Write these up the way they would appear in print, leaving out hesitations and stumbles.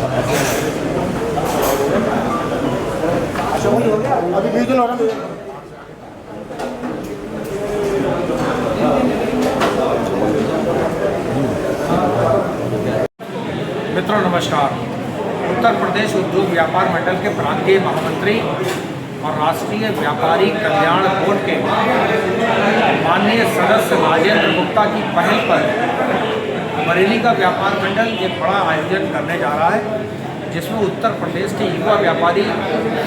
अभी 20 दिन हो रहा है। मित्रों नमस्कार। उत्तर प्रदेश उद्योग व्यापार मंडल के प्रांतीय महामंत्री और राष्ट्रीय व्यापारी कल्याण बोर्ड के माननीय सदस्य राजेंद्र गुप्ता की पहल पर बरेली का व्यापार मंडल एक बड़ा आयोजन करने जा रहा है, जिसमें उत्तर प्रदेश के युवा व्यापारी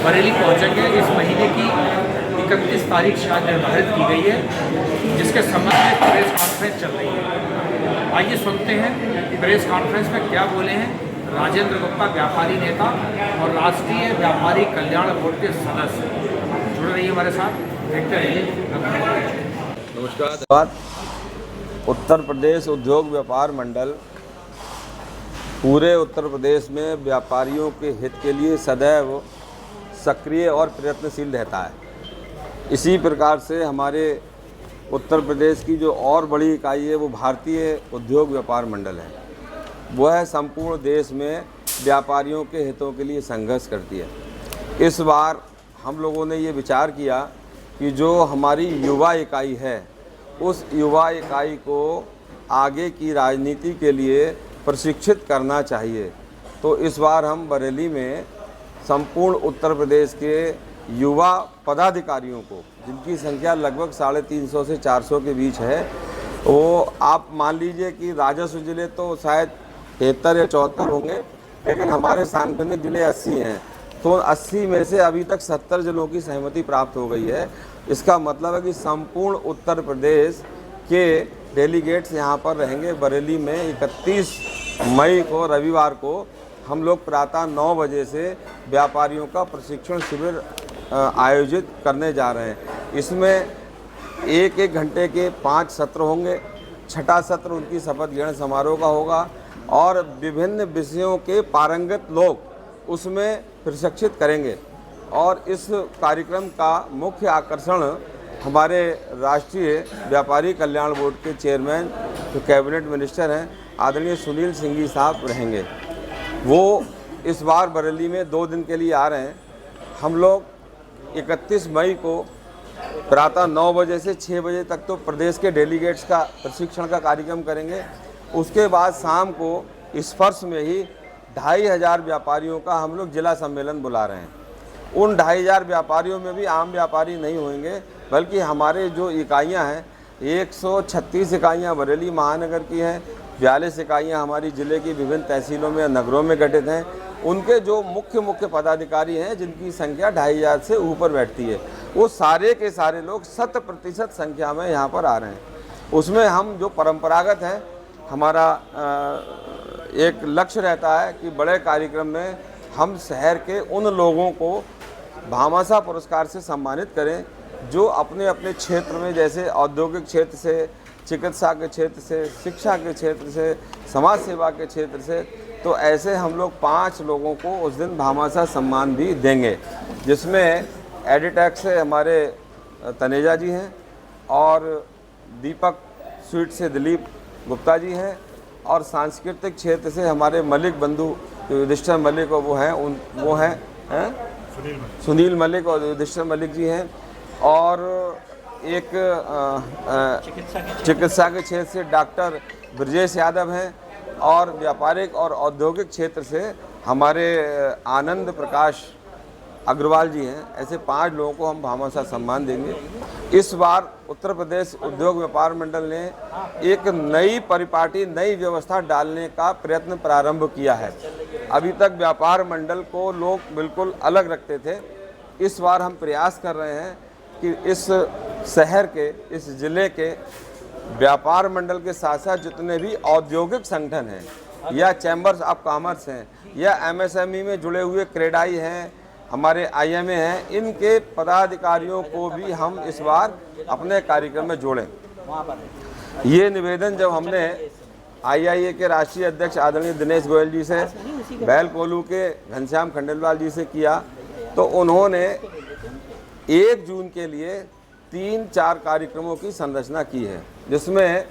बरेली पहुंचेंगे। इस महीने की 31 तारीख शायद निर्धारित की गई है, जिसके संबंध में प्रेस कॉन्फ्रेंस चल रही है। आइए सुनते हैं प्रेस कॉन्फ्रेंस में क्या बोले हैं राजेंद्र गुप्ता, व्यापारी नेता और राष्ट्रीय व्यापारी कल्याण बोर्ड के सदस्य। जुड़े रहिए हमारे साथ, देखते रहिए। नमस्कार। उत्तर प्रदेश उद्योग व्यापार मंडल पूरे उत्तर प्रदेश में व्यापारियों के हित के लिए सदैव सक्रिय और प्रयत्नशील रहता है। इसी प्रकार से हमारे उत्तर प्रदेश की जो और बड़ी इकाई है वो भारतीय उद्योग व्यापार मंडल है। वह संपूर्ण देश में व्यापारियों के हितों के लिए संघर्ष करती है। इस बार हम लोगों ने ये विचार किया कि जो हमारी युवा इकाई है, उस युवा इकाई को आगे की राजनीति के लिए प्रशिक्षित करना चाहिए। तो इस बार हम बरेली में संपूर्ण उत्तर प्रदेश के युवा पदाधिकारियों को, जिनकी संख्या लगभग 350 से 400 के बीच है, वो आप मान लीजिए कि राजस्व जिले तो शायद 73 या 74 होंगे, लेकिन हमारे सांगठनिक जिले 80 हैं। तो 80 में से अभी तक 70 जिलों की सहमति प्राप्त हो गई है। इसका मतलब है कि संपूर्ण उत्तर प्रदेश के डेलीगेट्स यहाँ पर रहेंगे। बरेली में 31 मई को रविवार को हम लोग प्रातः 9 बजे से व्यापारियों का प्रशिक्षण शिविर आयोजित करने जा रहे हैं। इसमें एक घंटे के 5 सत्र होंगे। छठा सत्र उनकी शपथ ग्रहण समारोह का होगा और विभिन्न विषयों के पारंगत लोग उसमें प्रशिक्षित करेंगे। और इस कार्यक्रम का मुख्य आकर्षण हमारे राष्ट्रीय व्यापारी कल्याण बोर्ड के चेयरमैन, जो कैबिनेट मिनिस्टर हैं, आदरणीय सुनील सिंह जी साहब रहेंगे। वो इस बार बरेली में 2 दिन के लिए आ रहे हैं। हम लोग 31 मई को प्रातः 9 बजे से 6 बजे तक तो प्रदेश के डेलीगेट्स का प्रशिक्षण का कार्यक्रम करेंगे। उसके बाद शाम को स्पर्श में ही 2500 व्यापारियों का हम लोग जिला सम्मेलन बुला रहे हैं। उन 2500 व्यापारियों में भी आम व्यापारी नहीं होंगे, बल्कि हमारे जो इकाइयां हैं, 136 इकाइयां बरेली महानगर की हैं, 42 इकाइयां हमारी ज़िले की विभिन्न तहसीलों में, नगरों में गठित हैं। उनके जो मुख्य पदाधिकारी हैं, जिनकी संख्या 2500 से ऊपर बैठती है, वो सारे के सारे लोग 100% संख्या में यहाँ पर आ रहे हैं। उसमें हम जो परंपरागत हैं, हमारा एक लक्ष्य रहता है कि बड़े कार्यक्रम में हम शहर के उन लोगों को भामाशाह पुरस्कार से सम्मानित करें जो अपने अपने क्षेत्र में, जैसे औद्योगिक क्षेत्र से, चिकित्सा के क्षेत्र से, शिक्षा के क्षेत्र से, समाज सेवा के क्षेत्र से, तो ऐसे हम लोग 5 लोगों को उस दिन भामाशाह सम्मान भी देंगे, जिसमें एडिटेक्स से हमारे तनेजा जी हैं और दीपक स्वीट से दिलीप गुप्ता जी हैं और सांस्कृतिक क्षेत्र से हमारे मलिक बंधु युधिष्ठिर मलिक और वो हैं सुनील मलिक और युधिष्ठिर मलिक जी हैं। और एक चिकित्सा के क्षेत्र से डॉक्टर ब्रजेश यादव हैं और व्यापारिक और औद्योगिक क्षेत्र से हमारे आनंद प्रकाश अग्रवाल जी हैं। ऐसे 5 लोगों को हम भामाशाह सम्मान देंगे। इस बार उत्तर प्रदेश उद्योग व्यापार मंडल ने एक नई परिपाटी, नई व्यवस्था डालने का प्रयत्न प्रारंभ किया है। अभी तक व्यापार मंडल को लोग बिल्कुल अलग रखते थे। इस बार हम प्रयास कर रहे हैं कि इस शहर के, इस ज़िले के व्यापार मंडल के साथ साथ जितने भी औद्योगिक संगठन हैं या चैम्बर्स ऑफ कॉमर्स हैं या MSME में जुड़े हुए क्रेडाई हैं, हमारे IMA हैं, इनके पदाधिकारियों को भी हम इस बार अपने कार्यक्रम में जोड़ें। ये निवेदन जब हमने IIA के राष्ट्रीय अध्यक्ष आदरणीय दिनेश गोयल जी से, बैल कोलू के घनश्याम खंडेलवाल जी से किया, तो उन्होंने 1 जून के लिए 3-4 कार्यक्रमों की संरचना की है, जिसमें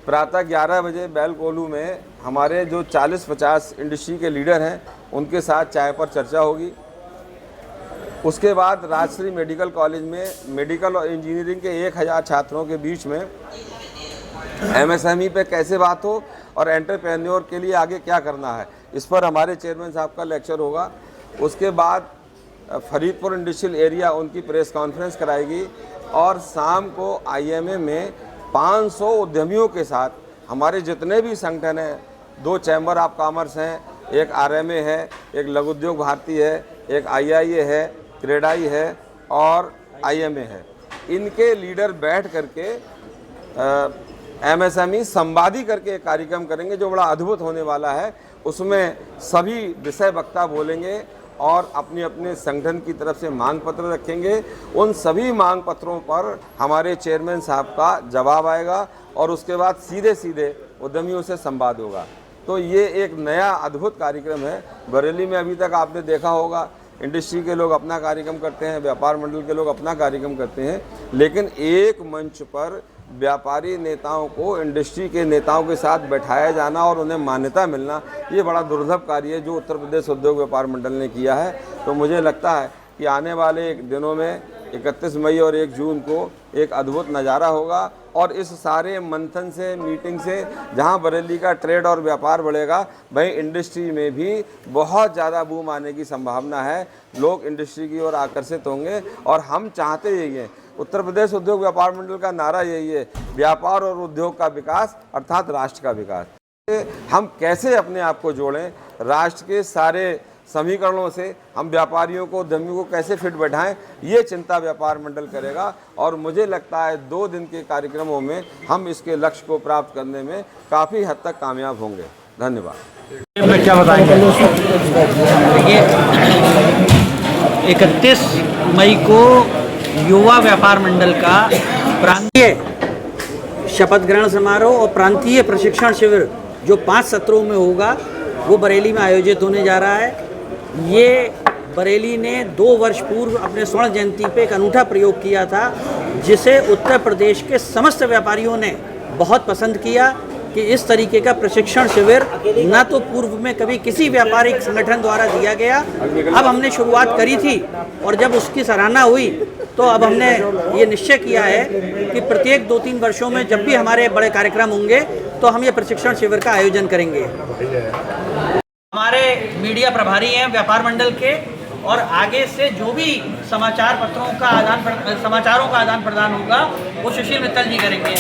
प्रातः 11 बजे बैलकोलू में हमारे जो 40-50 इंडस्ट्री के लीडर हैं उनके साथ चाय पर चर्चा होगी। उसके बाद राजश्री मेडिकल कॉलेज में मेडिकल और इंजीनियरिंग के 1000 छात्रों के बीच में एमएसएमई पे कैसे बात हो और एंटरप्रेन्योर के लिए आगे क्या करना है, इस पर हमारे चेयरमैन साहब का लेक्चर होगा। उसके बाद फरीदपुर इंडस्ट्रियल एरिया उनकी प्रेस कॉन्फ्रेंस कराएगी और शाम को आईएमए में 500 उद्यमियों के साथ हमारे जितने भी संगठन हैं, 2 चैम्बर ऑफ कॉमर्स हैं, एक आरएमए है, एक लघु उद्योग भारती है, एक आईआईए है, क्रेडाई है और आईएमए है, इनके लीडर बैठ करके एमएसएमई संवादी करके एक कार्यक्रम करेंगे जो बड़ा अद्भुत होने वाला है। उसमें सभी विषय वक्ता बोलेंगे और अपने अपने संगठन की तरफ से मांग पत्र रखेंगे। उन सभी मांग पत्रों पर हमारे चेयरमैन साहब का जवाब आएगा और उसके बाद सीधे सीधे उद्यमियों से संवाद होगा। तो ये एक नया अद्भुत कार्यक्रम है। बरेली में अभी तक आपने देखा होगा इंडस्ट्री के लोग अपना कार्यक्रम करते हैं, व्यापार मंडल के लोग अपना कार्यक्रम करते हैं, लेकिन एक मंच पर व्यापारी नेताओं को इंडस्ट्री के नेताओं के साथ बैठाया जाना और उन्हें मान्यता मिलना, ये बड़ा दुर्लभ कार्य है जो उत्तर प्रदेश उद्योग व्यापार मंडल ने किया है। तो मुझे लगता है कि आने वाले दिनों में 31 मई और 1 जून को एक अद्भुत नज़ारा होगा और इस सारे मंथन से, मीटिंग से जहां बरेली का ट्रेड और व्यापार बढ़ेगा, वहीं इंडस्ट्री में भी बहुत ज़्यादा बूम आने की संभावना है। लोग इंडस्ट्री की ओर आकर्षित होंगे और हम चाहते यही हैं। उत्तर प्रदेश उद्योग व्यापार मंडल का नारा यही है, व्यापार और उद्योग का विकास अर्थात राष्ट्र का विकास। हम कैसे अपने आप को जोड़ें, राष्ट्र के सारे समीकरणों से हम व्यापारियों को, उद्यमियों को कैसे फिट बैठाएं, ये चिंता व्यापार मंडल करेगा और मुझे लगता है 2 दिन के कार्यक्रमों में हम इसके लक्ष्य को प्राप्त करने में काफ़ी हद तक कामयाब होंगे। धन्यवाद। में क्या बताएंगे? देखिए, 31 मई को युवा व्यापार मंडल का प्रांतीय शपथ ग्रहण समारोह और प्रांतीय प्रशिक्षण शिविर जो 5 सत्रों में होगा वो बरेली में आयोजित होने जा रहा है। ये बरेली ने 2 वर्ष पूर्व अपने स्वर्ण जयंती पे एक अनूठा प्रयोग किया था, जिसे उत्तर प्रदेश के समस्त व्यापारियों ने बहुत पसंद किया कि इस तरीके का प्रशिक्षण शिविर न तो पूर्व में कभी किसी व्यापारिक संगठन द्वारा दिया गया। अब हमने शुरुआत करी थी और जब उसकी सराहना हुई तो अब हमने ये निश्चय किया है कि प्रत्येक 2-3 वर्षों में जब भी हमारे बड़े कार्यक्रम होंगे तो हम ये प्रशिक्षण शिविर का आयोजन करेंगे। हमारे मीडिया प्रभारी हैं व्यापार मंडल के और आगे से जो भी समाचारों का आदान प्रदान होगा वो सुशील मित्तल जी करेंगे।